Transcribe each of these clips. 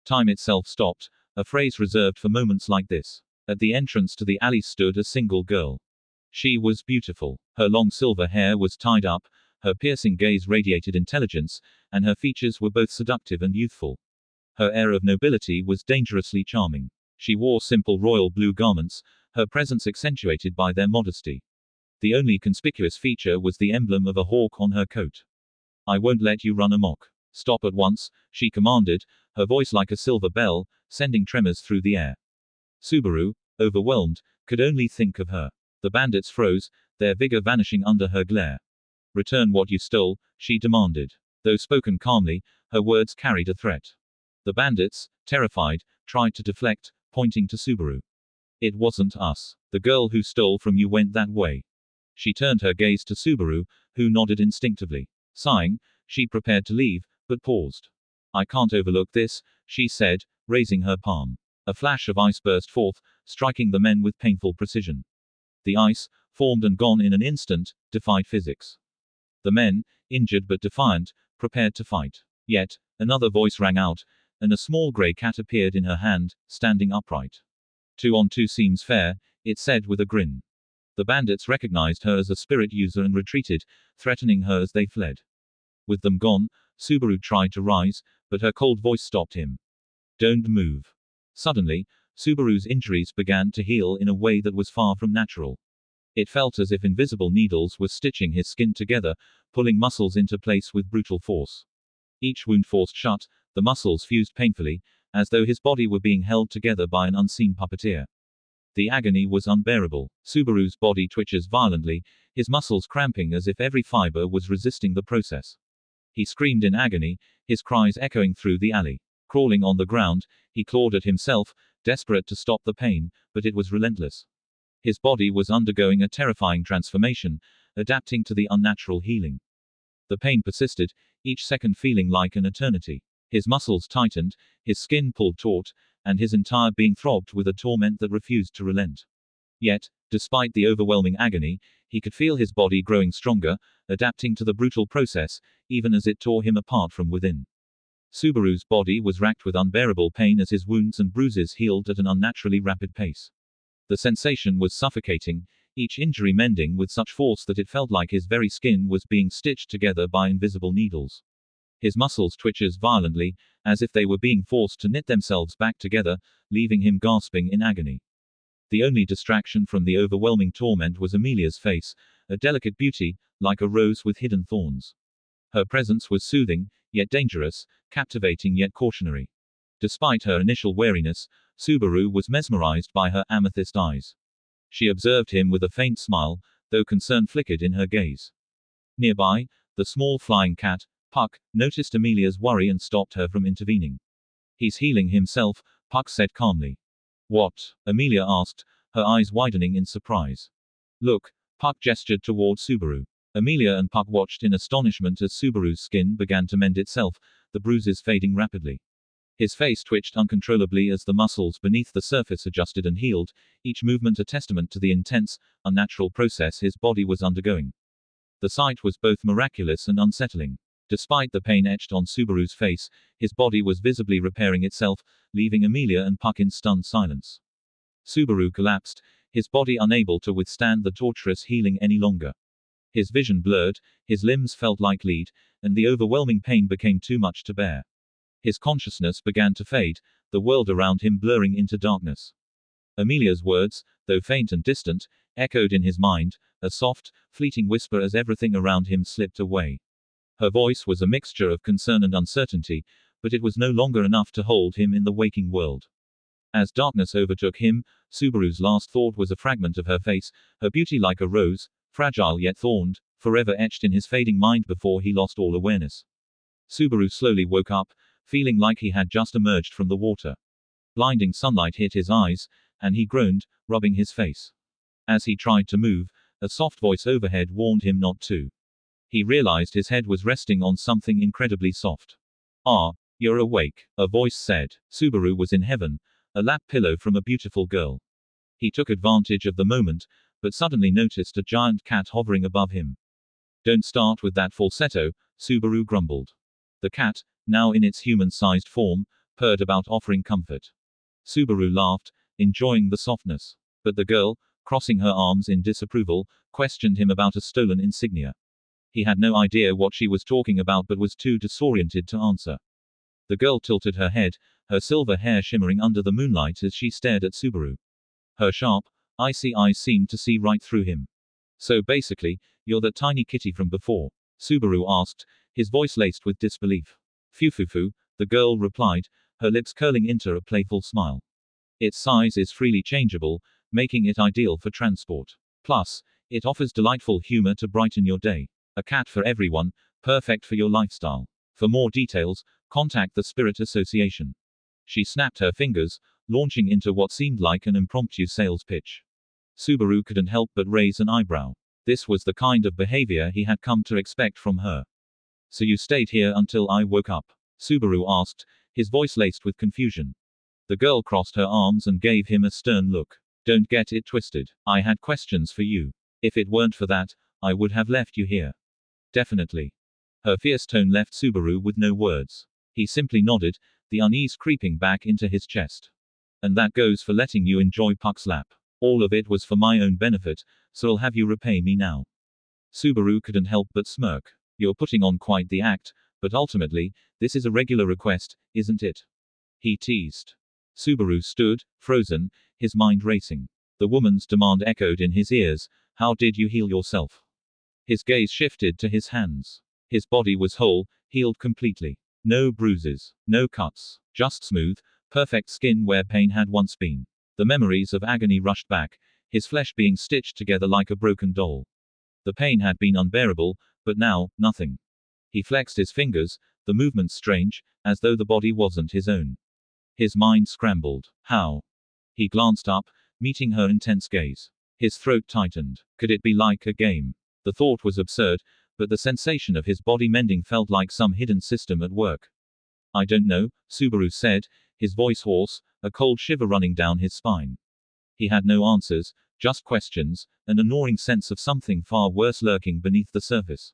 Time itself stopped, a phrase reserved for moments like this. At the entrance to the alley stood a single girl. She was beautiful. Her long silver hair was tied up, her piercing gaze radiated intelligence, and her features were both seductive and youthful. Her air of nobility was dangerously charming. She wore simple royal blue garments, her presence accentuated by their modesty. The only conspicuous feature was the emblem of a hawk on her coat. "I won't let you run amok. Stop at once," she commanded, her voice like a silver bell, sending tremors through the air. Subaru, overwhelmed, could only think of her. The bandits froze, their vigor vanishing under her glare. "Return what you stole," she demanded. Though spoken calmly, her words carried a threat. The bandits, terrified, tried to deflect, pointing to Subaru. "It wasn't us. The girl who stole from you went that way." She turned her gaze to Subaru, who nodded instinctively. Sighing, she prepared to leave, but paused. "I can't overlook this," she said, raising her palm. A flash of ice burst forth, striking the men with painful precision. The ice, formed and gone in an instant, defied physics. The men, injured but defiant, prepared to fight. Yet, another voice rang out, and a small gray cat appeared in her hand, standing upright. "2 on 2 seems fair," it said with a grin. The bandits recognized her as a spirit user and retreated, threatening her as they fled. With them gone, Subaru tried to rise, but her cold voice stopped him. "Don't move." Suddenly, Subaru's injuries began to heal in a way that was far from natural. It felt as if invisible needles were stitching his skin together, pulling muscles into place with brutal force. Each wound forced shut, the muscles fused painfully, as though his body were being held together by an unseen puppeteer. The agony was unbearable. Subaru's body twitches violently, his muscles cramping as if every fiber was resisting the process. He screamed in agony, his cries echoing through the alley. Crawling on the ground, he clawed at himself, desperate to stop the pain, but it was relentless. His body was undergoing a terrifying transformation, adapting to the unnatural healing. The pain persisted, each second feeling like an eternity. His muscles tightened, his skin pulled taut, and his entire being throbbed with a torment that refused to relent. Yet, despite the overwhelming agony, he could feel his body growing stronger, adapting to the brutal process, even as it tore him apart from within. Subaru's body was racked with unbearable pain as his wounds and bruises healed at an unnaturally rapid pace. The sensation was suffocating, each injury mending with such force that it felt like his very skin was being stitched together by invisible needles. His muscles twitched violently, as if they were being forced to knit themselves back together, leaving him gasping in agony. The only distraction from the overwhelming torment was Amelia's face, a delicate beauty, like a rose with hidden thorns. Her presence was soothing, yet dangerous, captivating yet cautionary. Despite her initial wariness, Subaru was mesmerized by her amethyst eyes. She observed him with a faint smile, though concern flickered in her gaze. Nearby, the small flying cat, Puck, noticed Amelia's worry and stopped her from intervening. "He's healing himself," Puck said calmly. "What?" Amelia asked, her eyes widening in surprise. "Look," Puck gestured toward Subaru. Amelia and Puck watched in astonishment as Subaru's skin began to mend itself, the bruises fading rapidly. His face twitched uncontrollably as the muscles beneath the surface adjusted and healed, each movement a testament to the intense, unnatural process his body was undergoing. The sight was both miraculous and unsettling. Despite the pain etched on Subaru's face, his body was visibly repairing itself, leaving Amelia and Puck in stunned silence. Subaru collapsed, his body unable to withstand the torturous healing any longer. His vision blurred, his limbs felt like lead, and the overwhelming pain became too much to bear. His consciousness began to fade, the world around him blurring into darkness. Amelia's words, though faint and distant, echoed in his mind, a soft, fleeting whisper as everything around him slipped away. Her voice was a mixture of concern and uncertainty, but it was no longer enough to hold him in the waking world. As darkness overtook him, Subaru's last thought was a fragment of her face, her beauty like a rose, fragile yet thorned, forever etched in his fading mind before he lost all awareness. Subaru slowly woke up, feeling like he had just emerged from the water. Blinding sunlight hit his eyes, and he groaned, rubbing his face. As he tried to move, a soft voice overhead warned him not to. He realized his head was resting on something incredibly soft. "Ah, you're awake," a voice said. Subaru was in heaven, a lap pillow from a beautiful girl. He took advantage of the moment, but suddenly noticed a giant cat hovering above him. "Don't start with that falsetto," Subaru grumbled. The cat, now in its human-sized form, purred about offering comfort. Subaru laughed, enjoying the softness. But the girl, crossing her arms in disapproval, questioned him about a stolen insignia. He had no idea what she was talking about but was too disoriented to answer. The girl tilted her head, her silver hair shimmering under the moonlight as she stared at Subaru. Her sharp, icy eyes seemed to see right through him. So basically, you're that tiny kitty from before? Subaru asked, his voice laced with disbelief. Phew, the girl replied, her lips curling into a playful smile. Its size is freely changeable, making it ideal for transport. Plus, it offers delightful humor to brighten your day. A cat for everyone, perfect for your lifestyle. For more details, contact the Spirit Association. She snapped her fingers, launching into what seemed like an impromptu sales pitch. Subaru couldn't help but raise an eyebrow. This was the kind of behavior he had come to expect from her. So you stayed here until I woke up? Subaru asked, his voice laced with confusion. The girl crossed her arms and gave him a stern look. Don't get it twisted. I had questions for you. If it weren't for that, I would have left you here. Definitely. Her fierce tone left Subaru with no words. He simply nodded, the unease creeping back into his chest. And that goes for letting you enjoy Puck's lap. All of it was for my own benefit, so I'll have you repay me now. Subaru couldn't help but smirk. You're putting on quite the act, but ultimately, this is a regular request, isn't it? He teased. Subaru stood, frozen, his mind racing. The woman's demand echoed in his ears, how did you heal yourself? His gaze shifted to his hands. His body was whole, healed completely. No bruises, no cuts, just smooth, perfect skin where pain had once been. The memories of agony rushed back, his flesh being stitched together like a broken doll. The pain had been unbearable, but now, nothing. He flexed his fingers, the movements strange, as though the body wasn't his own. His mind scrambled. How? He glanced up, meeting her intense gaze. His throat tightened. Could it be like a game? The thought was absurd, but the sensation of his body mending felt like some hidden system at work. I don't know, Subaru said, his voice hoarse, a cold shiver running down his spine. He had no answers, just questions, and a gnawing sense of something far worse lurking beneath the surface.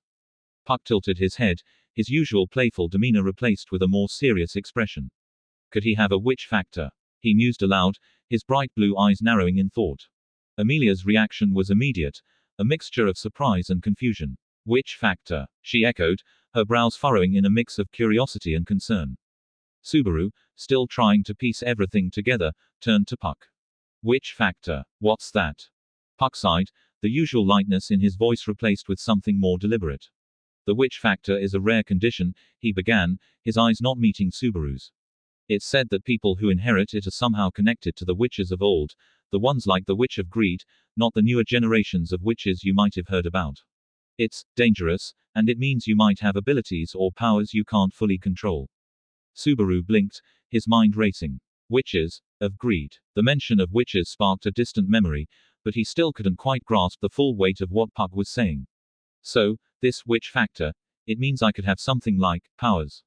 Puck tilted his head, his usual playful demeanor replaced with a more serious expression. Could he have a witch factor? He mused aloud, his bright blue eyes narrowing in thought. Amelia's reaction was immediate, a mixture of surprise and confusion. Witch factor, she echoed, her brows furrowing in a mix of curiosity and concern. Subaru, still trying to piece everything together, turned to Puck. Witch factor, what's that? Puck sighed, the usual lightness in his voice replaced with something more deliberate. The witch factor is a rare condition, he began, his eyes not meeting Subaru's. It's said that people who inherit it are somehow connected to the witches of old, the ones like the Witch of Greed, not the newer generations of witches you might have heard about. It's dangerous, and it means you might have abilities or powers you can't fully control. Subaru blinked, his mind racing. Witches of Greed. The mention of witches sparked a distant memory, but he still couldn't quite grasp the full weight of what Puck was saying. So, this witch factor, it means I could have something like powers.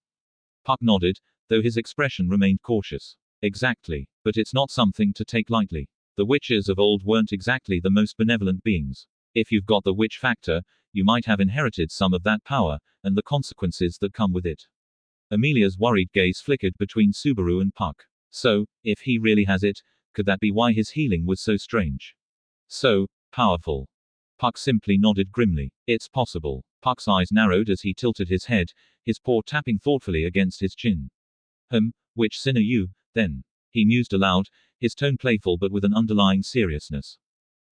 Puck nodded, though his expression remained cautious. Exactly. But it's not something to take lightly. The witches of old weren't exactly the most benevolent beings. If you've got the witch factor, you might have inherited some of that power, and the consequences that come with it. Amelia's worried gaze flickered between Subaru and Puck. So, if he really has it, could that be why his healing was so strange? So powerful. Puck simply nodded grimly. It's possible. Puck's eyes narrowed as he tilted his head, his paw tapping thoughtfully against his chin. Which sin are you, then? He mused aloud, his tone playful but with an underlying seriousness.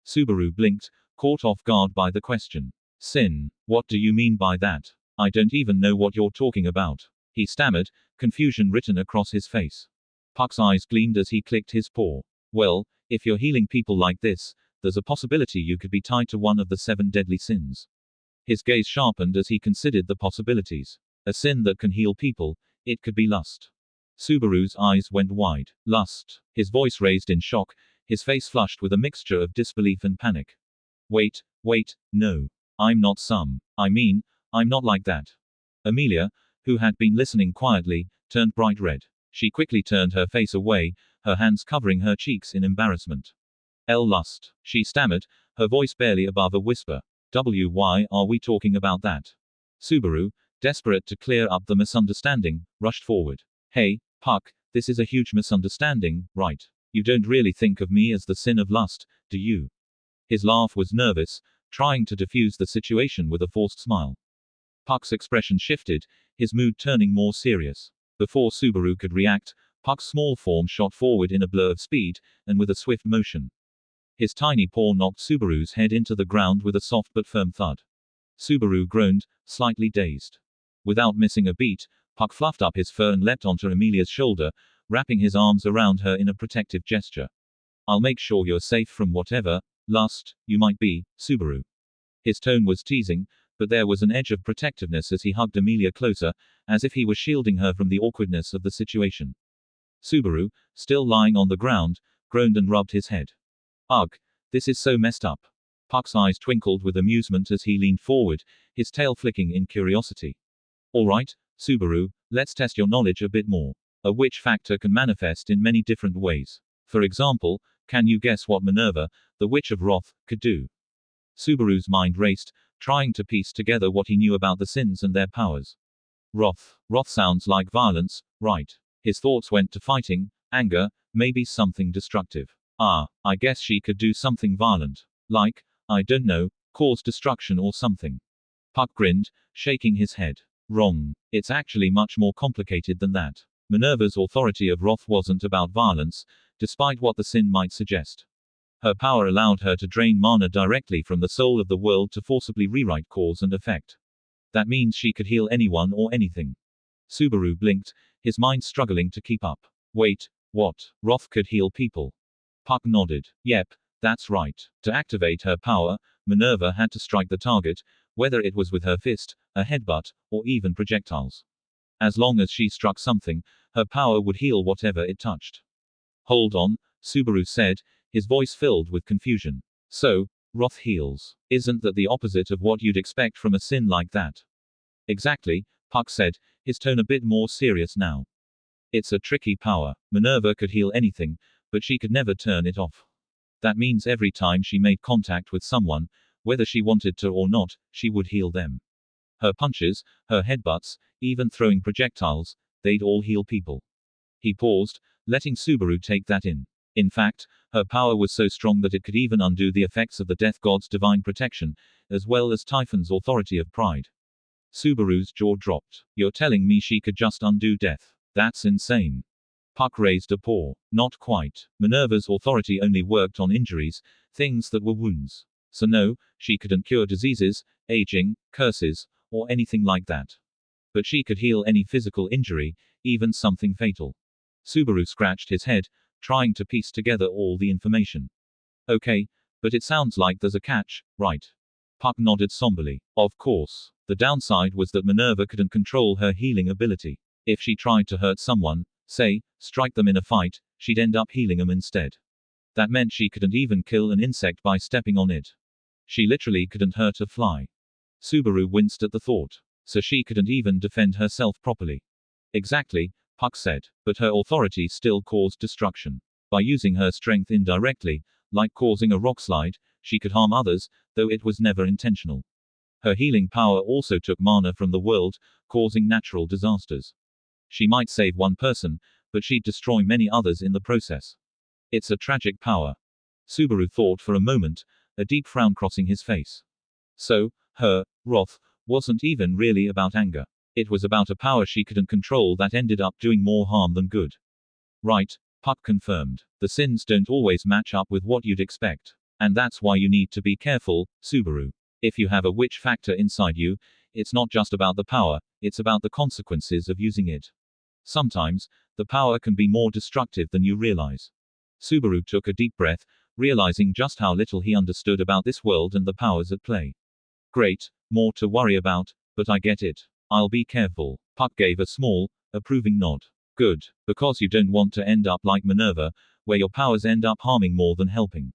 Subaru blinked, caught off guard by the question. Sin? What do you mean by that? I don't even know what you're talking about. He stammered, confusion written across his face. Puck's eyes gleamed as he clicked his paw. Well, if you're healing people like this, there's a possibility you could be tied to one of the 7 deadly sins. His gaze sharpened as he considered the possibilities. A sin that can heal people, it could be lust. Subaru's eyes went wide. Lust. His voice raised in shock, his face flushed with a mixture of disbelief and panic. Wait, no. I'm not I'm not like that. Amelia, who had been listening quietly, turned bright red. She quickly turned her face away, her hands covering her cheeks in embarrassment. Lust. She stammered, her voice barely above a whisper. Why are we talking about that? Subaru, desperate to clear up the misunderstanding, rushed forward. Hey, Puck, This is a huge misunderstanding, right? You don't really think of me as the sin of lust, do you? His laugh was nervous, trying to diffuse the situation with a forced smile. Puck's expression shifted, his mood turning more serious. Before Subaru could react, Puck's small form shot forward in a blur of speed, and with a swift motion. His tiny paw knocked Subaru's head into the ground with a soft but firm thud. Subaru groaned, slightly dazed. Without missing a beat, Puck fluffed up his fur and leapt onto Amelia's shoulder, wrapping his arms around her in a protective gesture. I'll make sure you're safe from whatever lust you might be, Subaru. His tone was teasing, but there was an edge of protectiveness as he hugged Amelia closer, as if he were shielding her from the awkwardness of the situation. Subaru, still lying on the ground, groaned and rubbed his head. Ugh, this is so messed up. Puck's eyes twinkled with amusement as he leaned forward, his tail flicking in curiosity. Alright, Subaru, let's test your knowledge a bit more. A witch factor can manifest in many different ways. For example, can you guess what Minerva, the Witch of Wrath, could do? Subaru's mind raced, trying to piece together what he knew about the sins and their powers. Wrath. Wrath sounds like violence, right? His thoughts went to fighting, anger, maybe something destructive. Ah, I guess she could do something violent. Like, I don't know, cause destruction or something. Puck grinned, shaking his head. Wrong. It's actually much more complicated than that. Minerva's authority of wrath wasn't about violence, despite what the sin might suggest. Her power allowed her to drain mana directly from the soul of the world to forcibly rewrite cause and effect. That means she could heal anyone or anything. Subaru blinked, his mind struggling to keep up. Wait, what? Wrath could heal people? Puck nodded. Yep, that's right. To activate her power, Minerva had to strike the target, whether it was with her fist, a headbutt, or even projectiles. As long as she struck something, her power would heal whatever it touched. Hold on, Subaru said, his voice filled with confusion. So, wrath heals. Isn't that the opposite of what you'd expect from a sin like that? Exactly, Puck said, his tone a bit more serious now. It's a tricky power. Minerva could heal anything, but she could never turn it off. That means every time she made contact with someone, whether she wanted to or not, she would heal them. Her punches, her headbutts, even throwing projectiles, they'd all heal people. He paused, letting Subaru take that in. In fact, her power was so strong that it could even undo the effects of the death god's divine protection, as well as Typhon's authority of pride. Subaru's jaw dropped. You're telling me she could just undo death? That's insane. Puck raised a paw. Not quite. Minerva's authority only worked on injuries, things that were wounds. So no, she couldn't cure diseases, aging, curses, or anything like that. But she could heal any physical injury, even something fatal. Subaru scratched his head, trying to piece together all the information. Okay, but it sounds like there's a catch, right? Puck nodded somberly. Of course. The downside was that Minerva couldn't control her healing ability. If she tried to hurt someone, say, strike them in a fight, she'd end up healing them instead. That meant she couldn't even kill an insect by stepping on it. She literally couldn't hurt a fly. Subaru winced at the thought. So she couldn't even defend herself properly. Exactly, Puck said, but her authority still caused destruction. By using her strength indirectly, like causing a rockslide, she could harm others, though it was never intentional. Her healing power also took mana from the world, causing natural disasters. She might save one person, but she'd destroy many others in the process. It's a tragic power. Subaru thought for a moment, a deep frown crossing his face. So, her wrath wasn't even really about anger. It was about a power she couldn't control that ended up doing more harm than good. Right, Puck confirmed. The sins don't always match up with what you'd expect. And that's why you need to be careful, Subaru. If you have a witch factor inside you, it's not just about the power, it's about the consequences of using it. Sometimes, the power can be more destructive than you realize. Subaru took a deep breath, realizing just how little he understood about this world and the powers at play. Great, more to worry about, but I get it. I'll be careful. Puck gave a small, approving nod. Good, because you don't want to end up like Minerva, where your powers end up harming more than helping.